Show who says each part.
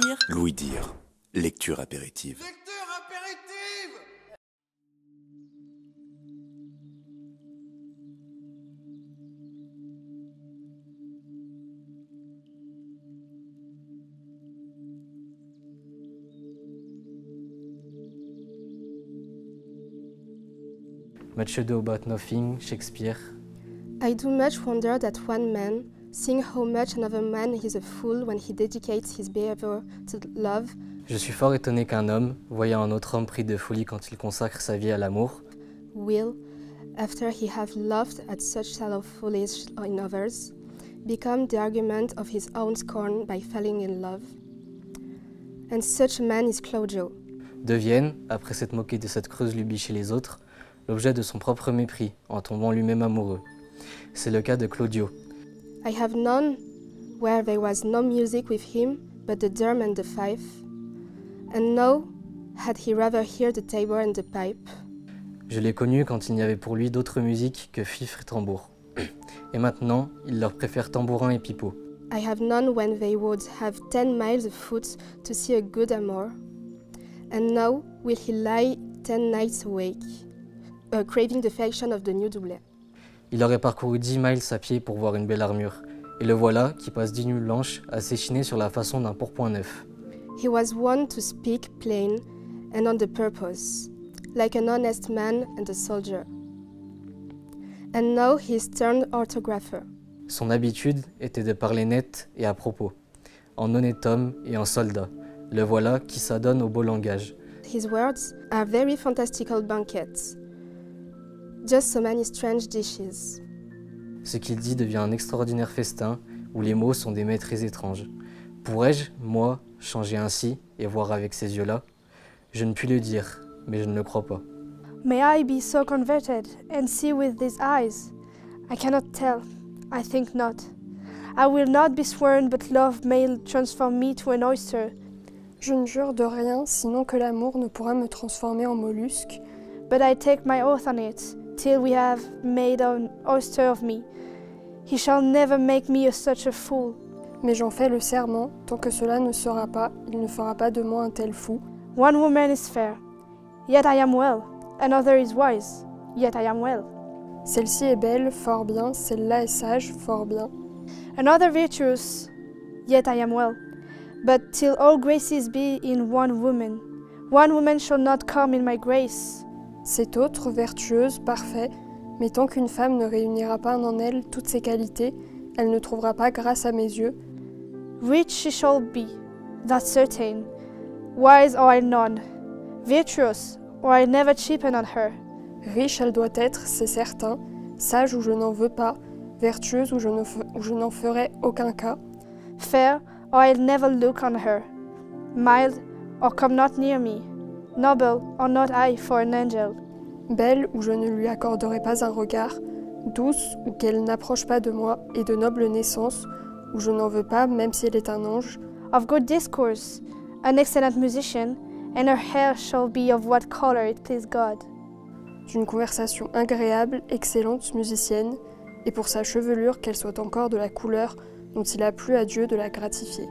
Speaker 1: dire.
Speaker 2: Louis Dire, lecture apéritive.
Speaker 3: Lecture apéritive.
Speaker 4: Much Ado About Nothing, Shakespeare.
Speaker 5: I do much wonder that one man, seeing how much another man is a fool when he dedicates his behavior to love.
Speaker 4: Je suis fort étonné qu'un homme, voyant un autre homme pris de folie quand il consacre sa vie à l'amour,
Speaker 5: Will, after he have loved at such shallow foolish in others, become the argument of his own scorn by falling in love. And such a man is Claudio.
Speaker 4: devienne, après s'être moqué de cette creuse lubie chez les autres, l'objet de son propre mépris, en tombant lui-même amoureux. C'est le cas de Claudio.
Speaker 5: I have known where there was no music with him but the drum and the fife, and now had he rather hear the tabor and the pipe.
Speaker 4: Je l'ai connu quand il n'y avait pour lui d'autres musiques que fifre et tambour. Et maintenant, il leur préfère tambourin et pipeau.
Speaker 5: I have known when they would have 10 miles afoot to see a good amour, and now will he lie 10 nights awake, craving the fashion of the new doublet.
Speaker 4: Il aurait parcouru 10 miles à pied pour voir une belle armure, et le voilà qui passe 10 nuits blanches à s'échiner sur la façon d'un pourpoint neuf.
Speaker 5: He was wont to speak plain and on the purpose, like an honest man and a soldier. And now he is turned orthographer.
Speaker 4: Son habitude était de parler net et à propos, en honnête homme et en soldat. Le voilà qui s'adonne au beau langage.
Speaker 5: His words are very fantastical banquets, just so many strange dishes.
Speaker 4: Ce qu'il dit devient un extraordinaire festin où les mots sont des maîtres étranges. Pourrais-je, moi, changer ainsi et voir avec ces yeux-là? Je ne puis le dire, mais je ne le crois pas.
Speaker 6: May I be so converted and see with these eyes? I cannot tell. I think not. I will not be sworn, but love may transform me to an oyster.
Speaker 7: Je ne jure de rien, sinon que l'amour ne pourra me transformer en mollusque.
Speaker 6: But I take my oath on it, till we have made an oyster of me. He shall never make me such a fool.
Speaker 7: Mais j'en fais le serment, tant que cela ne sera pas, il ne fera pas de moi un tel fou.
Speaker 6: One woman is fair, yet I am well. Another is wise, yet I am well.
Speaker 7: Celle-ci est belle, fort bien, celle-là est sage, fort bien.
Speaker 6: Another virtuous, yet I am well. But till all graces be in one woman shall not come in my grace.
Speaker 7: Cette autre, vertueuse, parfait, mais tant qu'une femme ne réunira pas en elle toutes ses qualités, elle ne trouvera pas grâce à mes yeux.
Speaker 6: Rich she shall be, that's certain. Wise or I none. Virtuous, or I never cheapen on her.
Speaker 7: Riche elle doit être, c'est certain, sage où je n'en veux pas, vertueuse où je n'en ferai aucun cas.
Speaker 6: Fair, or I'll never look on her. Mild, or come not near me. Noble, or not I for an angel.
Speaker 7: Belle où je ne lui accorderai pas un regard, douce ou qu'elle n'approche pas de moi, et de noble naissance où je n'en veux pas même si elle est un ange.
Speaker 6: Of good discourse, an excellent musician, and her hair shall be of what color it please God.
Speaker 7: D'une conversation agréable, excellente musicienne, et pour sa chevelure qu'elle soit encore de la couleur dont il a plu à Dieu de la gratifier.